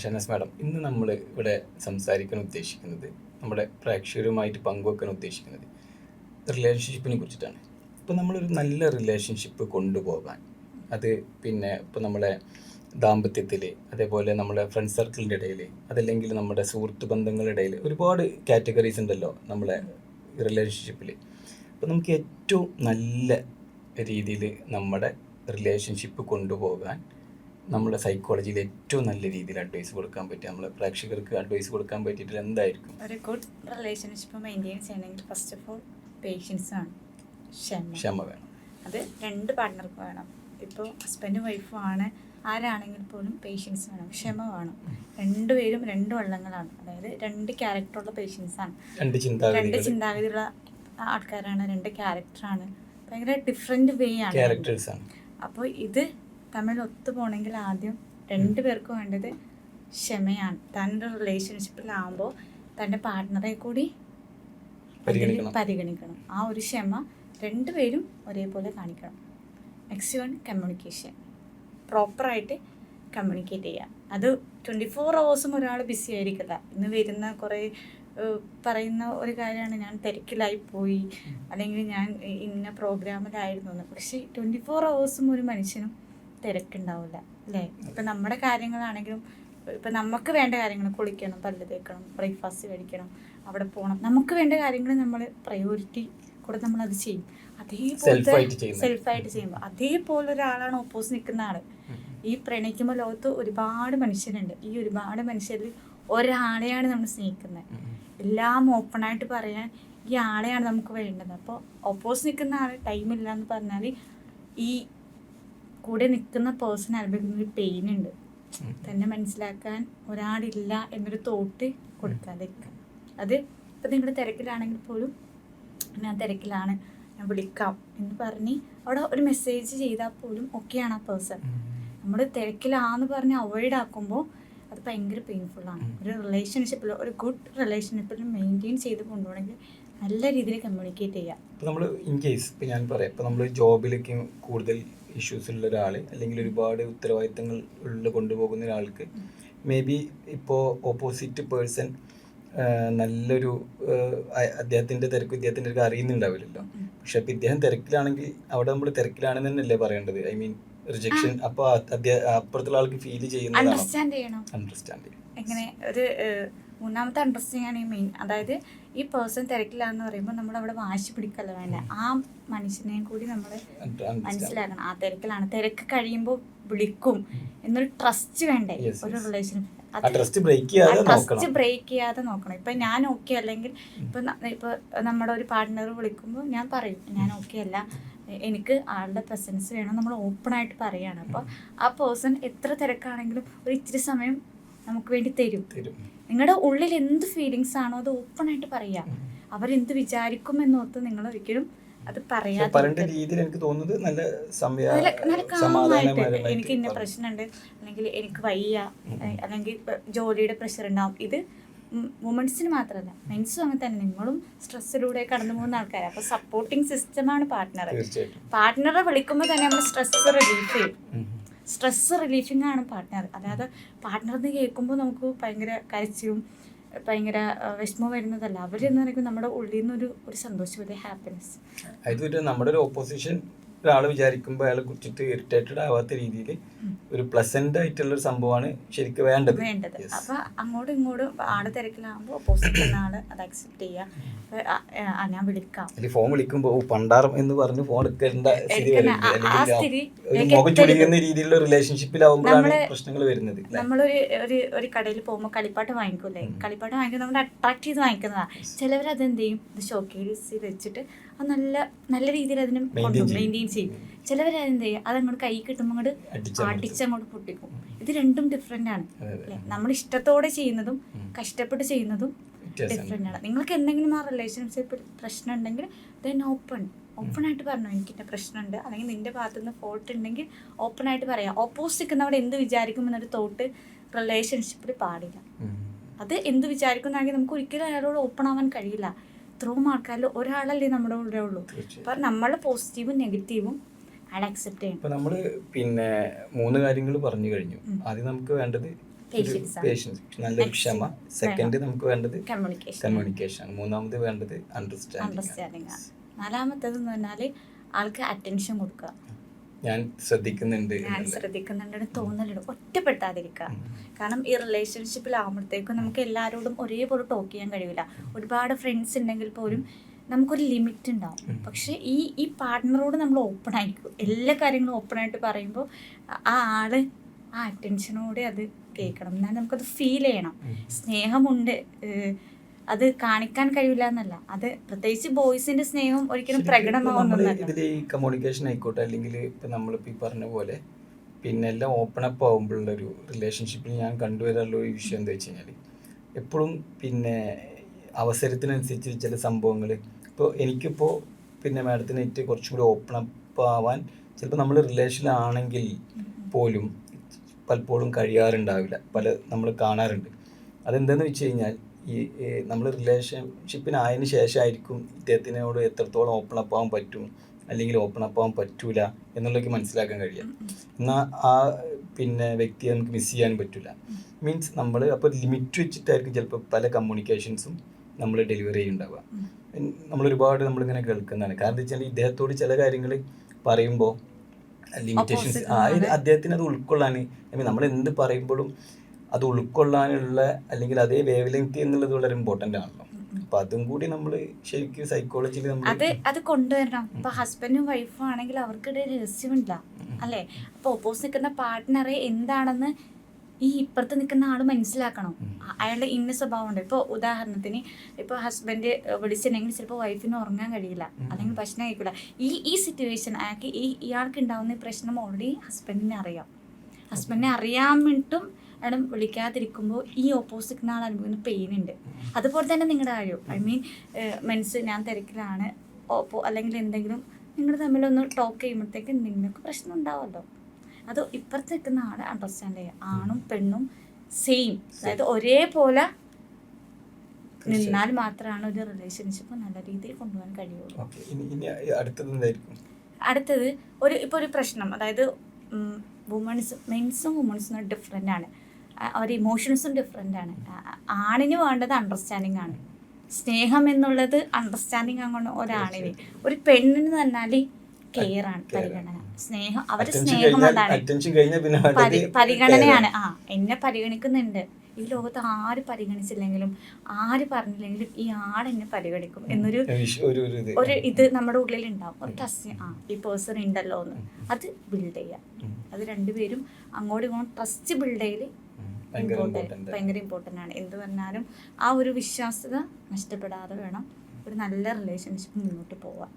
ഷനസ് madam, ഇന്ന് നമ്മൾ ഇവിടെ സംസാരിക്കാൻ ഉദ്ദേശിക്കുന്നത്, നമ്മുടെ പ്രേക്ഷകരുമായിട്ട് പങ്കുവെക്കാൻ ഉദ്ദേശിക്കുന്നത് റിലേഷൻഷിപ്പിനെ കുറിച്ചിട്ടാണ്. ഇപ്പോൾ നമ്മളൊരു നല്ല റിലേഷൻഷിപ്പ് കൊണ്ടുപോകാൻ, അത് പിന്നെ ഇപ്പോൾ നമ്മളെ ദാമ്പത്യത്തിൽ, അതേപോലെ നമ്മുടെ ഫ്രണ്ട് സർക്കിളിൻ്റെ ഇടയിൽ, അതല്ലെങ്കിൽ നമ്മുടെ സുഹൃത്ത് ബന്ധങ്ങളുടെ ഇടയിൽ ഒരുപാട് കാറ്റഗറീസ് ഉണ്ടല്ലോ നമ്മളെ റിലേഷൻഷിപ്പിൽ. അപ്പോൾ നമുക്ക് ഏറ്റവും നല്ല രീതിയിൽ നമ്മുടെ റിലേഷൻഷിപ്പ് കൊണ്ടുപോകാൻ നമ്മുടെ സൈക്കോളജിയിൽ ഏറ്റവും നല്ല രീതിയിൽ അഡ്വൈസ് കൊടുക്കാൻ പറ്റുക, നമ്മളെ പ്രേക്ഷകർക്ക് അഡ്വൈസ് കൊടുക്കാൻ പറ്റിയിട്ട് എന്തായിരിക്കും? ഒരു ഗുഡ് റിലേഷൻഷിപ്പ് മെയിൻറ്റെയിൻ ചെയ്യണമെങ്കിൽ ഫസ്റ്റ് ഓഫ് ഓൾ പേഷ്യൻസ് വേണം, ക്ഷമ വേണം. അത് രണ്ട് പാർട്ട്ണർക്ക് വേണം. ഇപ്പോൾ ഹസ്ബൻഡും വൈഫും ആണ്, ആരാണെങ്കിൽ പോലും പേഷ്യൻസ് വേണം, ക്ഷമ വേണം. രണ്ടുപേരും രണ്ട് വള്ളങ്ങളാണ്, അതായത് രണ്ട് ക്യാരക്ടറുള്ള പേഷ്യൻസാണ്, രണ്ട് ചിന്താഗതിയുള്ള ആൾക്കാരാണ്, രണ്ട് ക്യാരക്ടറാണ്, ഭയങ്കര ഡിഫറെൻറ്റ് വേ ആണ്. അപ്പോൾ ഇത് തമ്മിൽ ഒത്തുപോകണമെങ്കിൽ ആദ്യം രണ്ടുപേർക്കും വേണ്ടത് ക്ഷമയാണ്. തൻ്റെ റിലേഷൻഷിപ്പിലാകുമ്പോൾ തൻ്റെ പാർട്ട്ണറെ കൂടി പരിഗണിക്കണം. ആ ഒരു ക്ഷമ രണ്ടുപേരും ഒരേപോലെ കാണിക്കണം. നെക്സ്റ്റ് വൺ കമ്മ്യൂണിക്കേഷൻ, പ്രോപ്പറായിട്ട് കമ്മ്യൂണിക്കേറ്റ് ചെയ്യുക. അത് 24 hours ഒരാൾ ബിസി ആയിരിക്കില്ല. ഇന്ന് വരുന്ന കുറേ പറയുന്ന ഒരു കാര്യമാണ്, ഞാൻ തിരക്കിലായി പോയി, അല്ലെങ്കിൽ ഞാൻ ഇന്ന പ്രോഗ്രാമിലായിരുന്നു എന്ന്. പക്ഷേ 24 hours ഒരു മനുഷ്യനും തിരക്കുണ്ടാവില്ല, അല്ലേ? ഇപ്പം നമ്മുടെ കാര്യങ്ങളാണെങ്കിലും, ഇപ്പം നമുക്ക് വേണ്ട കാര്യങ്ങൾ, കുളിക്കണം, പല്ല് തേക്കണം, ബ്രേക്ക്ഫാസ്റ്റ് കഴിക്കണം, അവിടെ പോകണം, നമുക്ക് വേണ്ട കാര്യങ്ങൾ നമ്മൾ പ്രയോറിറ്റി കൂടെ നമ്മളത് ചെയ്യും. അതേപോലെ സെൽഫായിട്ട് ചെയ്യുമ്പോൾ അതേപോലെ ഒരാളാണ് ഓപ്പോസിറ്റ് നിൽക്കുന്ന ആൾ. ഈ പ്രണയിക്കുമ്പോൾ ലോകത്ത് ഒരുപാട് മനുഷ്യരുണ്ട്. ഈ ഒരുപാട് മനുഷ്യരിൽ ഒരാളെയാണ് നമ്മൾ സ്നേഹിക്കുന്നത്. എല്ലാം ഓപ്പണായിട്ട് പറയാൻ ഈ ആളെയാണ് നമുക്ക് വേണ്ടത്. അപ്പോൾ ഓപ്പോസിറ്റ് നിൽക്കുന്ന ആൾ ടൈമില്ല എന്ന് പറഞ്ഞാൽ ഈ കൂടെ നിൽക്കുന്ന പേഴ്സൺ അനുഭവിക്കുന്നൊരു പെയിൻ ഉണ്ട്. തന്നെ മനസ്സിലാക്കാൻ ഒരാളില്ല എന്നൊരു തോട്ട് കൊടുക്കാതിരിക്കാം. അത് ഇപ്പം നിങ്ങൾ തിരക്കിലാണെങ്കിൽ പോലും, ഞാൻ തിരക്കിലാണ്, ഞാൻ വിളിക്കാം എന്ന് പറഞ്ഞ് അവിടെ ഒരു മെസ്സേജ് ചെയ്താൽ പോലും ഓക്കെയാണ് ആ പേഴ്സൺ. നമ്മൾ തിരക്കിലാന്ന് പറഞ്ഞ് അവോയ്ഡ് ആക്കുമ്പോൾ അത് ഭയങ്കര പെയിൻഫുള്ളാണ്. ഒരു റിലേഷൻഷിപ്പിൽ, ഒരു ഗുഡ് റിലേഷൻഷിപ്പിൽ മെയിൻറ്റെയിൻ ചെയ്ത് കൊണ്ടുപോകണമെങ്കിൽ നല്ല രീതിയിൽ കമ്മ്യൂണിക്കേറ്റ് ചെയ്യുക. ഇപ്പോൾ നമ്മൾ ഇൻ കേസ്, ഇപ്പോൾ ഞാൻ പറയാം, ഇപ്പോൾ നമ്മൾ ജോബിലേക്ക് കൂടുതൽ ഇഷ്യൂസ് ഉള്ള ഒരാൾ, അല്ലെങ്കിൽ ഒരുപാട് ഉത്തരവാദിത്തങ്ങൾ കൊണ്ടുപോകുന്ന ഒരാൾക്ക് മേ ബി ഇപ്പോൾ ഓപ്പോസിറ്റ് പേഴ്സൺ നല്ലൊരു അദ്ദേഹത്തിൻ്റെ തിരക്ക് അറിയുന്നുണ്ടാവില്ലല്ലോ. പക്ഷെ അപ്പോൾ ഇദ്ദേഹം തിരക്കിലാണെങ്കിൽ അവിടെ നമ്മൾ തിരക്കിലാണെന്ന് തന്നെയല്ലേ പറയേണ്ടത്? I mean rejection. അപ്പോൾ അപ്പുറത്തുള്ള ആൾക്ക് ഫീൽ ചെയ്യുന്നത് അണ്ടർസ്റ്റാൻഡ് ചെയ്യണം. എങ്ങനെ ഒരു മൂന്നാമത്തെ അണ്ടർസ്റ്റാൻഡിങ് ആണ് ഈ മെയിൻ. അതായത് ഈ പേഴ്സൺ തിരക്കിലാന്ന് പറയുമ്പോൾ നമ്മൾ അവിടെ വാശി പിടിക്കല്ല വേണ്ട, ആ മനുഷ്യനെ കൂടി നമ്മൾ മനസ്സിലാക്കണം. ആ തിരക്കിലാണ്, തിരക്ക് കഴിയുമ്പോൾ വിളിക്കും എന്നൊരു ട്രസ്റ്റ് വേണ്ടേ ഒരു റിലേഷൻ. ട്രസ്റ്റ് ബ്രേക്ക് ചെയ്യാതെ നോക്കണം. ഇപ്പം ഞാൻ ഓക്കെ അല്ലെങ്കിൽ ഇപ്പോൾ നമ്മുടെ ഒരു പാർട്ട്ണർ വിളിക്കുമ്പോൾ ഞാൻ പറയും, ഞാൻ ഓക്കെ അല്ല, എനിക്ക് ആളുടെ പ്രസൻസ് വേണം, നമ്മൾ ഓപ്പണായിട്ട് പറയുകയാണ്. അപ്പോൾ ആ പേഴ്സൺ എത്ര തിരക്കാണെങ്കിലും ഒരു ഇച്ചിരി സമയം നമുക്ക് വേണ്ടി തരും. നിങ്ങളുടെ ഉള്ളിൽ എന്ത് ഫീലിങ്സ് ആണോ അത് ഓപ്പണായിട്ട് പറയുക. അവരെന്ത് വിചാരിക്കുമെന്നോർത്ത് നിങ്ങൾ ഒരിക്കലും അത് പറയാതെ എനിക്ക് ഇന്ന പ്രശ്നമുണ്ട്, അല്ലെങ്കിൽ എനിക്ക് വയ്യ, അല്ലെങ്കിൽ ജോലിയുടെ പ്രഷർ ഉണ്ടാവും. ഇത് വുമൻസിന് മാത്രമല്ല, മെൻസും അങ്ങനെ തന്നെ. നിങ്ങളും സ്ട്രെസ്സിലൂടെ കടന്നു പോകുന്ന ആൾക്കാരാണ്. അപ്പോൾ സപ്പോർട്ടിങ് സിസ്റ്റമാണ് പാർട്ട്ണർ. പാർട്ട്ണറെ വിളിക്കുമ്പോൾ തന്നെ നമ്മൾ സ്ട്രെസ് റിലീഫ് ചെയ്യും. സ്ട്രെസ് റിലീഫിംഗ് ആണ് പാർട്ട്ണർ. അല്ലാതെ പാർട്ട്ണർ എന്ന് കേൾക്കുമ്പോൾ നമുക്ക് ഭയങ്കര കരച്ചിലും ഭയങ്കര വിഷമം വരുന്നതല്ല. അവരെന്ന് പറയുമ്പോൾ നമ്മുടെ ഉള്ളിൽ നിന്നൊരു സന്തോഷം, ഒരു ഹാപ്പിനെസ്. അതൊരു നമ്മുടെ ഒരു ഓപ്പോസിഷൻ ഒരാൾ വിചാരിക്കുമ്പോൾ അയാളെ കുറിച്ചിട്ട് ഇറിറ്റേറ്റഡ് ആവാത്ത രീതിയിൽ ഒരു പ്ലസന്റ് ആയിട്ടുള്ള ഒരു സംഭവമാണ് ശരിക്കും വേണ്ടത്. അപ്പൊ അങ്ങോട്ടും ഇങ്ങോട്ടും ആള് തിരക്കിലാകുമ്പോൾ ഓപ്പോസിറ്റ് ആള് അത് അക്സെപ്റ്റ് ചെയ്യുക. ഞാൻ വിളിക്കാം, ഫോൺ വിളിക്കുമ്പോൾ പണ്ടാറം എന്ന് പറഞ്ഞ് ഫോൺ എടുക്കേണ്ട മുഖം ചുളിയുന്ന രീതിയിലുള്ള റിലേഷൻഷിപ്പിലാവുമ്പോഴാണ് പ്രശ്നങ്ങൾ വരുന്നത്. നമ്മളൊരു കടയിൽ പോകുമ്പോൾ കളിപ്പാട്ട് വാങ്ങിക്കൂലേ, കളിപ്പാട്ട് വാങ്ങിക്കുന്നത് നമ്മൾ അട്രാക്ട് ചെയ്ത് വാങ്ങിക്കുന്നതാ. ചിലവർ അതെന്ത് ചെയ്യും, ഇത് ഷോക്കേസിൽ വെച്ചിട്ട് അത് നല്ല രീതിയിൽ അതിന് മെയിൻറ്റെയിൻ ചെയ്യും. ചിലവരെന്ത് ചെയ്യും, അതങ്ങോട്ട് കൈ കിട്ടുമ്പോൾ അങ്ങോട്ട് അടിച്ചങ്ങോട്ട് പൊട്ടിക്കും. ഇത് രണ്ടും ഡിഫറെൻ്റ് ആണ് അല്ലേ? നമ്മൾ ഇഷ്ടത്തോടെ ചെയ്യുന്നതും കഷ്ടപ്പെട്ട് ചെയ്യുന്നതും ഡിഫറെൻ്റ് ആണ്. നിങ്ങൾക്ക് എന്തെങ്കിലും ആ റിലേഷൻഷിപ്പിൽ പ്രശ്നം ഉണ്ടെങ്കിൽ ദെൻ ഓപ്പണായിട്ട് പറഞ്ഞു, എനിക്കിൻ്റെ പ്രശ്നമുണ്ട്, അല്ലെങ്കിൽ നിൻ്റെ ഭാഗത്തുനിന്ന് ഫോൾട്ട് ഉണ്ടെങ്കിൽ ഓപ്പണായിട്ട് പറയാം. ഓപ്പോസിറ്റ് നിൽക്കുന്നവിടെ എന്ത് വിചാരിക്കുമെന്നൊരു തോട്ട് റിലേഷൻഷിപ്പിൽ പാടില്ല. അത് എന്ത് വിചാരിക്കുന്നാണെങ്കിൽ നമുക്ക് ഒരിക്കലും അയാളോട് ഓപ്പൺ ആവാൻ കഴിയില്ല. ഇത്രയും ആൾക്കാരിൽ ഒരാളല്ലേ നമ്മുടെ കൂടെ ഉള്ളൂ. അപ്പം നമ്മൾ പോസിറ്റീവും നെഗറ്റീവും അയാൾ അക്സെപ്റ്റ് ചെയ്യണം. ഇപ്പം നമ്മൾ 3 കാര്യങ്ങൾ പറഞ്ഞു കഴിഞ്ഞു. ആദ്യം നമുക്ക് വേണ്ടത് പേഷ്യൻസ് ആണ്. പേഷ്യൻസ്, നല്ലൊരു Next ക്ഷമ. സെക്കൻഡ് നമുക്ക് വേണ്ടത് കമ്മ്യൂണിക്കേഷൻ കമ്മ്യൂണിക്കേഷൻ ആണ്. മൂന്നാമത് വേണ്ടത് അണ്ടർസ്റ്റാൻഡിങ് ആണ്. നാലാമത്തേത് എന്ന് പറഞ്ഞാൽ ആൾക്ക് അറ്റൻഷൻ കൊടുക്കുക. ഞാൻ ശ്രദ്ധിക്കുന്നുണ്ട് ഞാൻ എന്നുള്ള. ശ്രദ്ധിക്കുന്നുണ്ടെന്ന് തോന്നലുണ്ട്. ഒറ്റപ്പെട്ടാതിരിക്കുക. കാരണം ഈ റിലേഷൻഷിപ്പിലാവുമ്പോഴത്തേക്കും നമുക്ക് എല്ലാവരോടും ഒരേപോലെ ടോക്ക് ചെയ്യാൻ കഴിയില്ല. ഒരുപാട് ഫ്രണ്ട്സ് ഉണ്ടെങ്കിൽ പോലും നമുക്കൊരു ലിമിറ്റ് ഉണ്ടാവും. പക്ഷെ ഈ പാർട്ട്ണറോട് നമ്മൾ ഓപ്പൺ ആയിരിക്കും. എല്ലാ കാര്യങ്ങളും ഓപ്പൺ ആയിട്ട് പറയുമ്പോൾ ആ ആള് ആ അറ്റൻഷനോടെ അത് കേൾക്കണം. എന്നാൽ നമുക്കത് ഫീൽ ചെയ്യണം. സ്നേഹമുണ്ട്, അത് കാണിക്കാൻ കഴിയില്ല എന്നല്ല. അത് പ്രത്യേകിച്ച് ബോയ്സിന്റെ സ്നേഹം ഒരിക്കലും പ്രകടമാവുന്നതല്ല. ഇതിൽ ഈ കമ്മ്യൂണിക്കേഷൻ ആയിക്കോട്ടെ, അല്ലെങ്കിൽ ഇപ്പം നമ്മളിപ്പോൾ ഈ പറഞ്ഞ പോലെ പിന്നെ എല്ലാം ഓപ്പൺ അപ്പ് ആകുമ്പോഴുള്ളൊരു റിലേഷൻഷിപ്പിൽ ഞാൻ കണ്ടുവരാനുള്ള ഒരു വിഷയം എന്താ വെച്ച് കഴിഞ്ഞാൽ, എപ്പോഴും പിന്നെ അവസരത്തിനനുസരിച്ച് ചില സംഭവങ്ങൾ, ഇപ്പോൾ എനിക്കിപ്പോൾ പിന്നെ മാഡത്തിനായിട്ട് കുറച്ചും കൂടി ഓപ്പൺ അപ്പ് ആവാൻ ചിലപ്പോൾ നമ്മൾ റിലേഷനിലാണെങ്കിൽ പോലും പലപ്പോഴും കഴിയാറുണ്ടാവില്ല. നമ്മൾ കാണാറുണ്ട്. അതെന്താണെന്ന് വെച്ച് കഴിഞ്ഞാൽ, ഈ നമ്മൾ റിലേഷൻഷിപ്പിനായതിനു ശേഷമായിരിക്കും ഇദ്ദേഹത്തിനോട് എത്രത്തോളം ഓപ്പൺ അപ്പ് ആവാൻ പറ്റും അല്ലെങ്കിൽ ഓപ്പൺ അപ്പ് ആവാൻ പറ്റൂല എന്നുള്ളതൊക്കെ മനസ്സിലാക്കാൻ കഴിയാം. എന്നാൽ ആ പിന്നെ വ്യക്തിയെ നമുക്ക് മിസ് ചെയ്യാൻ പറ്റില്ല. മീൻസ് നമ്മൾ അപ്പോൾ ലിമിറ്റ് വെച്ചിട്ടായിരിക്കും ചിലപ്പോൾ പല കമ്മ്യൂണിക്കേഷൻസും നമ്മൾ ഡെലിവറി ചെയ്യുന്നുണ്ടാവുക. നമ്മളൊരുപാട് നമ്മളിങ്ങനെ കേൾക്കുന്നതാണ്. കാരണം എന്താ വെച്ചാൽ ഇദ്ദേഹത്തോട് ചില കാര്യങ്ങൾ പറയുമ്പോൾ ലിമിറ്റേഷൻസ് അദ്ദേഹത്തിന് അത് ഉൾക്കൊള്ളാൻ, നമ്മൾ എന്ത് പറയുമ്പോഴും അത് ഉൾക്കൊള്ളാനുള്ള അല്ലെങ്കിൽ അതേ വേവ് ലെങ്ത് എന്നുള്ളത് വളരെ ഇമ്പോർട്ടൻ്റ് ആണല്ലോ. അപ്പം അതും കൂടി നമ്മൾ ശരിക്കും സൈക്കോളജിയിൽ അത് കൊണ്ടുവരണം. ഇപ്പൊ ഹസ്ബൻഡും വൈഫും ആണെങ്കിൽ അവർക്കിടയിൽ രഹസ്യമില്ല അല്ലേ? അപ്പൊ ഓപ്പോസിറ്റ് നിൽക്കുന്ന പാർട്ട്ണറെ എന്താണെന്ന് ഈ ഇപ്പുറത്ത് നിൽക്കുന്ന ആൾ മനസ്സിലാക്കണം. അയാളുടെ ഇന്ന സ്വഭാവം ഉണ്ട്. ഇപ്പോൾ ഉദാഹരണത്തിന് ഇപ്പോൾ ഹസ്ബൻഡ് വിളിച്ചിട്ടുണ്ടെങ്കിൽ ചിലപ്പോൾ വൈഫിന് ഉറങ്ങാൻ കഴിയില്ല, അല്ലെങ്കിൽ ഭക്ഷണം കഴിക്കില്ല. ഈ സിറ്റുവേഷൻ അയാൾക്ക് ഇയാൾക്ക് ഉണ്ടാവുന്ന പ്രശ്നം ഓൾറെഡി ഹസ്ബൻഡിനെ അറിയാം. ഹസ്ബൻഡിനെ അറിയാമിട്ടും അയാൾ വിളിക്കാതിരിക്കുമ്പോൾ ഈ ഓപ്പോസിറ്റ് ആൾ അനുഭവിക്കുന്ന പെയിൻ ഉണ്ട്. അതുപോലെ തന്നെ നിങ്ങളുടെ കാര്യം, ഐ മീൻ മെൻസ് ഞാൻ തിരക്കിലാണ് അല്ലെങ്കിൽ എന്തെങ്കിലും നിങ്ങൾ തമ്മിലൊന്ന് ടോക്ക് ചെയ്യുമ്പോഴത്തേക്ക് നിങ്ങൾക്ക് പ്രശ്നം ഉണ്ടാവുമല്ലോ. അത് ഇപ്പുറത്ത് നിൽക്കുന്ന ആളെ അണ്ടർസ്റ്റാൻഡ് ചെയ്യുക. ആണും പെണ്ണും സെയിം, അതായത് ഒരേപോലെ നിന്നാൽ മാത്രമാണ് ഒരു റിലേഷൻഷിപ്പ് നല്ല രീതിയിൽ കൊണ്ടുപോകാൻ കഴിയുള്ളൂ. അടുത്തത് ഇപ്പോൾ ഒരു പ്രശ്നം, അതായത് മെൻസും വുമൻസും ഡിഫറെൻ്റ് ആണ്. അവരുടെ ഇമോഷൻസും ഡിഫറെൻ്റ് ആണ്. ആണിന് വേണ്ടത് അണ്ടർസ്റ്റാൻഡിങ് ആണ്. സ്നേഹം എന്നുള്ളത് അണ്ടർസ്റ്റാൻഡിങ് ആണ് ഒരാണിന്. ഒരു പെണ്ണിന് തന്നാൽ കെയർ ആണ്, പരിഗണന, സ്നേഹം. അവരുടെ സ്നേഹം അതാണ്, പരിഗണനയാണ്. എന്നെ പരിഗണിക്കുന്നുണ്ട്. ഈ ലോകത്ത് ആര് പരിഗണിച്ചില്ലെങ്കിലും ആര് പറഞ്ഞില്ലെങ്കിലും ഈ ആളെന്നെ പരിഗണിക്കും എന്നൊരു ഇത് നമ്മുടെ ഉള്ളിൽ ഉണ്ടാവും. ഒരു ട്രസ്റ്റ്, ഈ പേഴ്സൺ ഉണ്ടല്ലോ എന്ന്. അത് ബിൽഡ് ചെയ്യാം. അത് രണ്ടുപേരും അങ്ങോട്ടും ഇങ്ങോട്ടും ട്രസ്റ്റ് ബിൽഡ് ചെയ്യൽ ഭയങ്കര ഇമ്പോർട്ടൻ്റ് ആണ്. എന്ത് പറഞ്ഞാലും ആ ഒരു വിശ്വാസ്യത നഷ്ടപ്പെടാതെ വേണം ഒരു നല്ല റിലേഷൻഷിപ്പ് മുന്നോട്ട് പോവാൻ.